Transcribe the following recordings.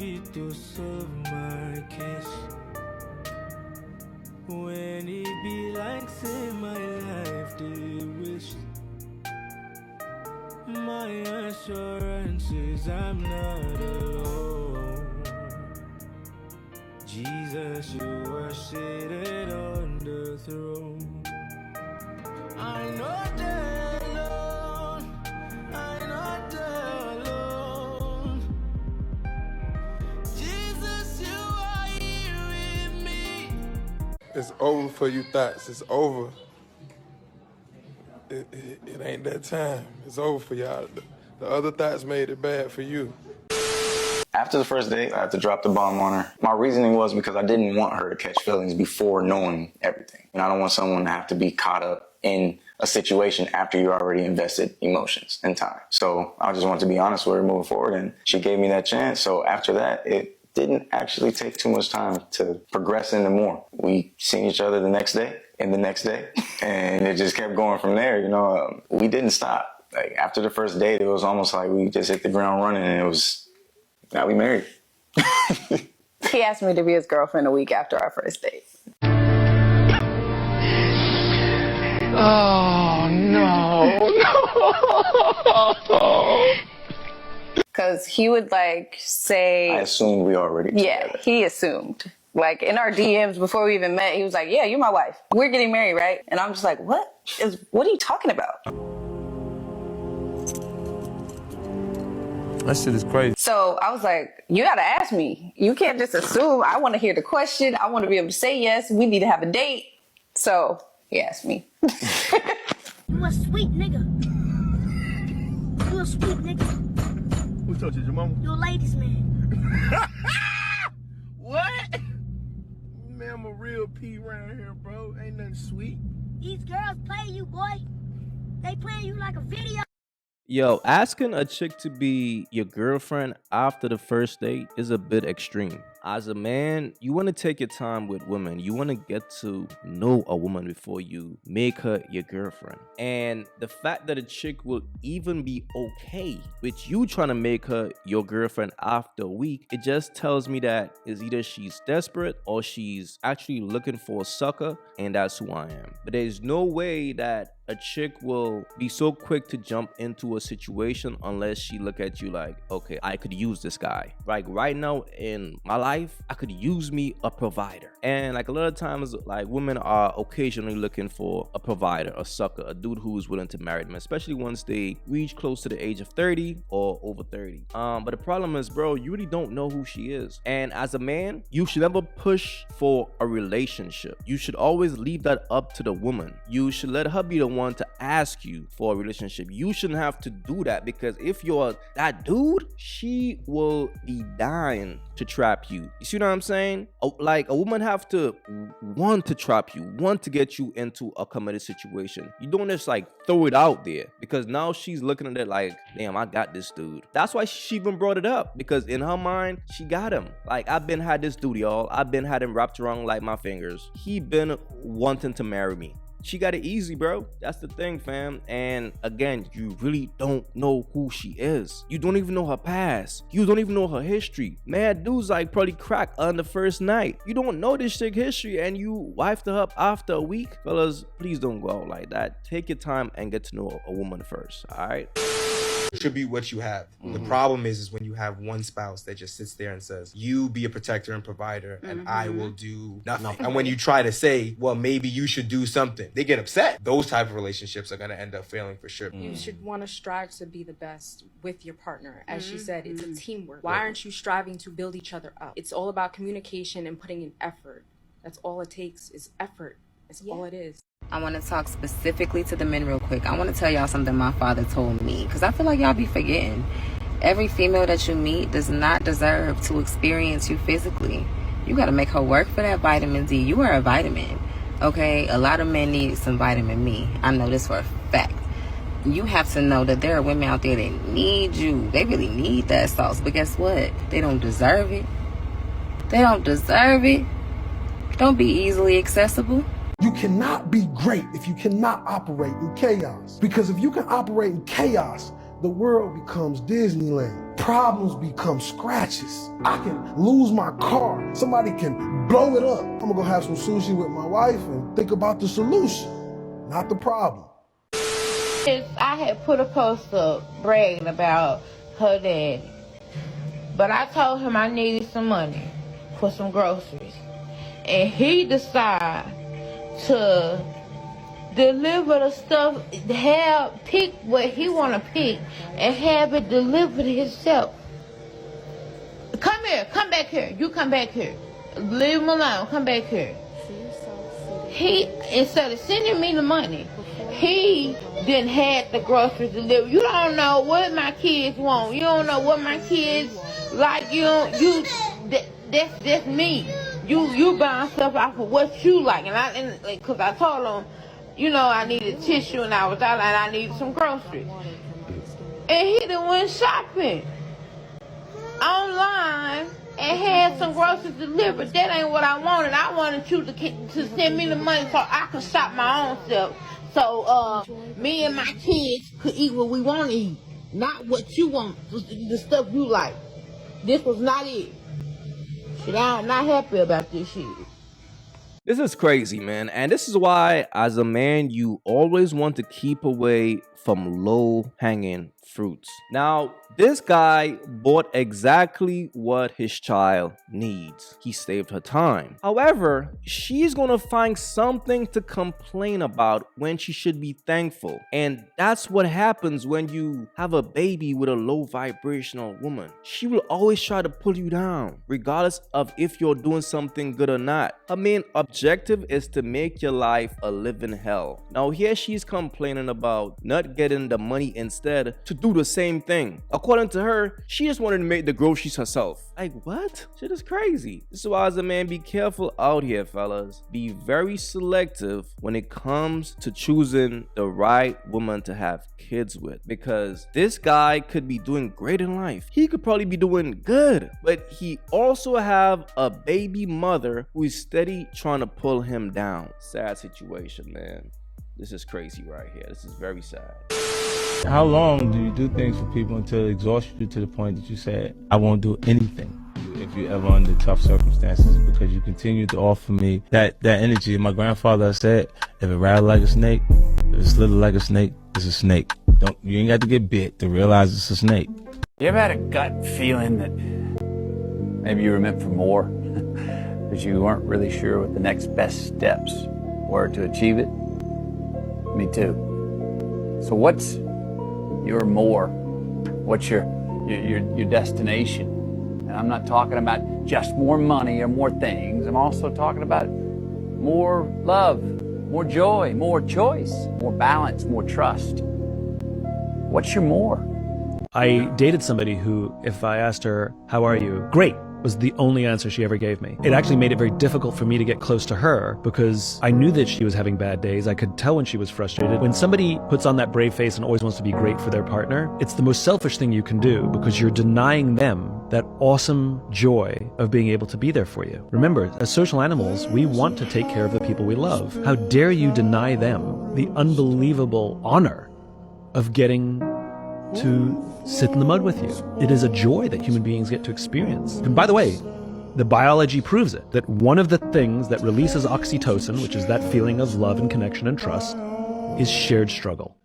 fit to serve my case. When it be like say my life they wish. My assurance is I'm not alone. Jesus, you are seated on the throne. I'm not alone. I'm not alone. Jesus, you are here with me. It's over for you thoughts. It's over. It ain't that time. It's over for y'all. The other thoughts made it bad for you. After the first date, I had to drop the bomb on her. My reasoning was because I didn't want her to catch feelings before knowing everything. And I don't want someone to have to be caught up in a situation after you already invested emotions and time. So I just wanted to be honest with her moving forward, and she gave me that chance. So after that, it didn't actually take too much time to progress into more. We seen each other the next day and the next day, and it just kept going from there. You know, we didn't stop. Like after the first date, it was almost like we just hit the ground running, and it was, now we married. He asked me to be his girlfriend a week after our first date. Oh, no. Because he would like say... I assumed we already Yeah, together. he assumed. Like in our DMs before we even met, he was like, yeah, you're my wife. We're getting married, right? And I'm just like, what are you talking about? That shit is crazy. So I was like, you gotta ask me. You can't just assume. I want to hear the question. I want to be able to say yes. We need to have a date. So he asked me. You a sweet nigga. You a sweet nigga. Who told you, your mama? You a ladies man. What? Man, I'm a real P around here, bro. Ain't nothing sweet. These girls play you, boy. They play you like a video. Yo, asking a chick to be your girlfriend after the first date is a bit extreme. As a man, you want to take your time with women. You want to get to know a woman before you make her your girlfriend. And the fact that a chick will even be okay with you trying to make her your girlfriend after a week, it just tells me that is either she's desperate or she's actually looking for a sucker, and that's who I am. But there's no way that a chick will be so quick to jump into a situation unless she look at you like, okay, I could use this guy. Like right now in my life, I could use me a provider. And like a lot of times, like women are occasionally looking for a provider, a sucker, a dude who is willing to marry them, especially once they reach close to the age of 30 or over 30. But the problem is, bro, you really don't know who she is. And as a man, you should never push for a relationship. You should always leave that up to the woman. You should let her be the one to ask you for a relationship. You shouldn't have to do that, because if you're that dude, she will be dying to trap you. You see what I'm saying? Like a woman have to want to trap you, want to get you into a committed situation. You don't just like throw it out there, because now she's looking at it like, damn, I got this dude. That's why she even brought it up, because in her mind, she got him. Like, I've been had this dude, y'all. I've been had him wrapped around like my fingers. He been wanting to marry me. She got it easy, bro. That's the thing, fam. And again, you really don't know who she is. You don't even know her past. You don't even know her history. Man, dudes like probably crack on the first night. You don't know this chick history and you wifed her up after a week. Fellas, please don't go out like that. Take your time and get to know a woman first, all right? Should be what you have. The problem is when you have one spouse that just sits there and says, you be a protector and provider and I will do nothing. And when you try to say, well, maybe you should do something, they get upset. Those type of relationships are going to end up failing for sure. You should want to strive to be the best with your partner. As she said, it's a teamwork. Why aren't you striving to build each other up? It's all about communication and putting in effort. That's all it takes is effort. That's all it is. I want to talk specifically to the men real quick. I want to tell y'all something my father told me, because I feel like y'all be forgetting. Every female that you meet does not deserve to experience you physically. You got to make her work for that vitamin D. You are a vitamin, okay? A lot of men need some vitamin me. I know this for a fact. You have to know that there are women out there that need you. They really need that sauce. But guess what? They don't deserve it. They don't deserve it. Don't be easily accessible. You cannot be great if you cannot operate in chaos. Because if you can operate in chaos, the world becomes Disneyland. problems become scratches. I can lose my car. Somebody can blow it up. I'm gonna go have some sushi with my wife and think about the solution, not the problem. I had put a post up bragging about her daddy, but I told him I needed some money for some groceries, and he decided to deliver the stuff, pick what he want to pick, and have it delivered himself. Come here, come back here. You come back here. Leave him alone. Come back here. He, instead of sending me the money, he then had the groceries delivered. You don't know what my kids want. You don't know what my kids like. That's me. You buying stuff off of what you like, and cause I told him, you know, I needed tissue and I was out and I needed some groceries, and he done went shopping online and had some groceries delivered. That ain't what I wanted. I wanted you to send me the money so I could shop my own self. So me and my kids could eat what we want to eat, not what you want, the stuff you like. This was not it. Shit, I'm not happy about this shit. This is crazy, man. And this is why, as a man, you always want to keep away from low-hanging fruits. Now, this guy bought exactly what his child needs. He saved her time. However, she's gonna find something to complain about when she should be thankful. And that's what happens when you have a baby with a low vibrational woman. She will always try to pull you down, regardless of if you're doing something good or not. Her main objective is to make your life a living hell. Now, here she's complaining about not getting the money instead to do the same thing. According to her, she just wanted to make the groceries herself. Like, what? Shit is crazy. This is why, as a man, be careful out here, fellas. Be very selective when it comes to choosing the right woman to have kids with, because this guy could be doing great in life. He could probably be doing good, but he also have a baby mother who is steady trying to pull him down. Sad situation, man. This is crazy right here. This is very sad. How long do you do things for people until it exhausts you to the point that you say, I won't do anything if you're ever under tough circumstances, because you continue to offer me that energy? My grandfather said, if it rattled like a snake, if it slithered like a snake, it's a snake. You ain't got to get bit to realize it's a snake. You ever had a gut feeling that maybe you were meant for more, but you weren't really sure what the next best steps were to achieve it? Me too. So what's your more? What's your destination? And I'm not talking about just more money or more things. I'm also talking about more love, more joy, more choice, more balance, more trust. What's your more? I dated somebody who, if I asked her, how are you? Great, was the only answer she ever gave me. It actually made it very difficult for me to get close to her because I knew that she was having bad days. I could tell when she was frustrated. When somebody puts on that brave face and always wants to be great for their partner, it's the most selfish thing you can do because you're denying them that awesome joy of being able to be there for you. Remember, as social animals, we want to take care of the people we love. How dare you deny them the unbelievable honor of getting to sit in the mud with you? It is a joy that human beings get to experience. And by the way, the biology proves it, that one of the things that releases oxytocin, which is that feeling of love and connection and trust, is shared struggle.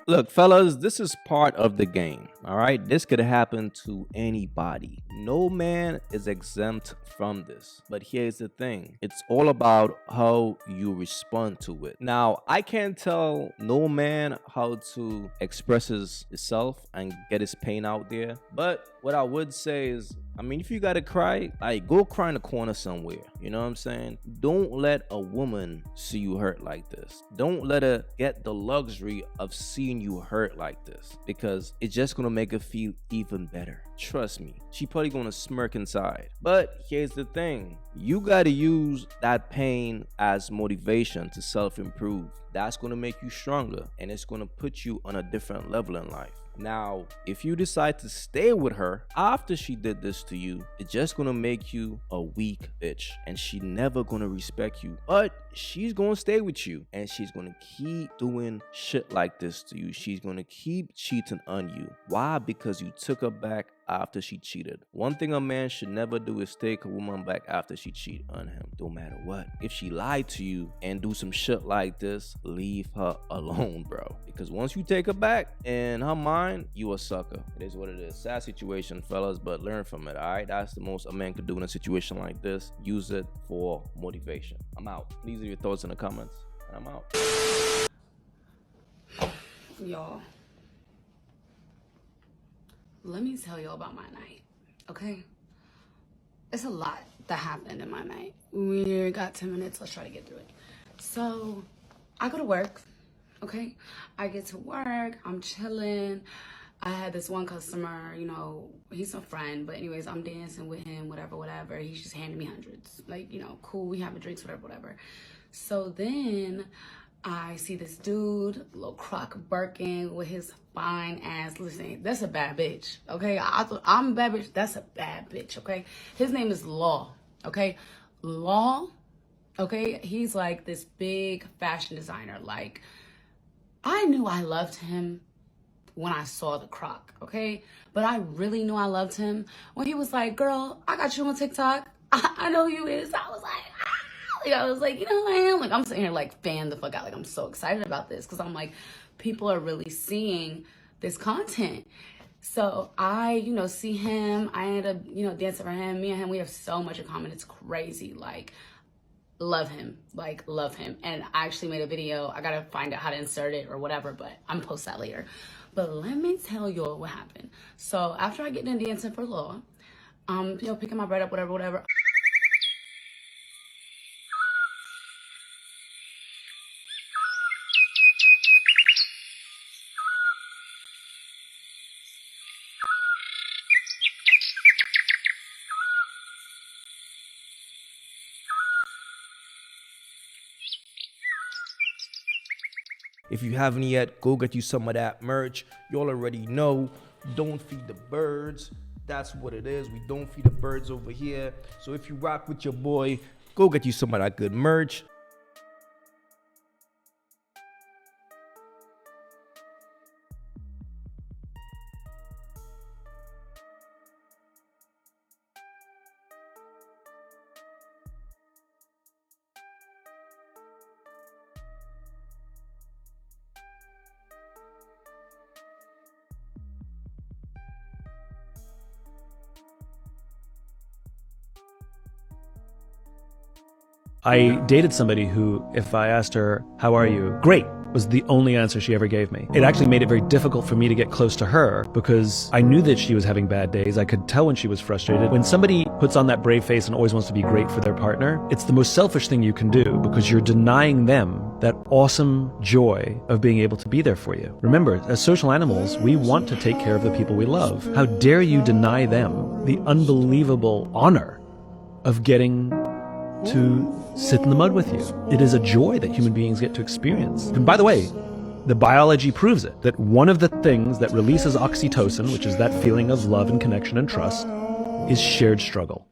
Look, fellas, this is part of the game, all right? This could happen to anybody. No man is exempt from this. But here's the thing. It's all about how you respond to it. Now, I can't tell no man how to express himself and get his pain out there. But what I would say is, I mean, if you gotta cry, go cry in a corner somewhere. You know what I'm saying? Don't let a woman see you hurt like this. Don't let her get the luxury of seeing you hurt like this, because it's just gonna make her feel even better. Trust me, she probably gonna smirk inside. But here's the thing. You gotta use that pain as motivation to self-improve. That's gonna make you stronger, and it's gonna put you on a different level in life. Now, if you decide to stay with her after she did this to you, it's just gonna make you a weak bitch, and she never gonna respect you. But she's gonna stay with you, and she's gonna keep doing shit like this to you. She's gonna keep cheating on you. Why? Because you took her back after she cheated. One thing a man should never do is take a woman back after she cheat on him, no matter what. If she lied to you and do some shit like this, leave her alone, bro. Because once you take her back, in her mind, you a sucker. It is what it is. Sad situation, fellas, but learn from it, all right? That's the most a man could do in a situation like this. Use it for motivation. I'm out. Please leave your thoughts in the comments, and I'm out. Y'all, let me tell y'all about my night, okay? It's a lot that happened in my night. We got 10 minutes, let's try to get through it. So, I go to work, okay? I get to work, I'm chilling. I had this one customer, you know, he's a friend, but anyways, I'm dancing with him, whatever. He's just handing me hundreds. Like, you know, cool, we having drinks, whatever. So then I see this dude, little Croc Birkin with his fine ass. Listen, that's a bad bitch, okay? I'm a bad bitch, that's a bad bitch, okay? His name is Law, okay? Law, okay? He's like this big fashion designer. Like, I knew I loved him when I saw the Croc, okay? But I really knew I loved him when he was like, girl, I got you on TikTok. I know who you is. I was like, I was like, you know who I am? Like, I'm sitting here like fan the fuck out. Like, I'm so excited about this because I'm like, people are really seeing this content. So I, you know, see him. I end up, you know, dancing for him. Me and him, we have so much in common. It's crazy. Like, love him. Like, love him. And I actually made a video. I gotta find out how to insert it or whatever, but I'm gonna post that later. But let me tell y'all what happened. So after I get done dancing for Law, you know, picking my bread up, whatever. If you haven't yet, go get you some of that merch. Y'all already know, don't feed the birds. That's what it is. We don't feed the birds over here. So if you rock with your boy, go get you some of that good merch. I dated somebody who, if I asked her, how are you? Great, was the only answer she ever gave me. It actually made it very difficult for me to get close to her because I knew that she was having bad days. I could tell when she was frustrated. When somebody puts on that brave face and always wants to be great for their partner, it's the most selfish thing you can do because you're denying them that awesome joy of being able to be there for you. Remember, as social animals, we want to take care of the people we love. How dare you deny them the unbelievable honor of getting to sit in the mud with you? It is a joy that human beings get to experience. And by the way, the biology proves it, that one of the things that releases oxytocin, which is that feeling of love and connection and trust, is shared struggle.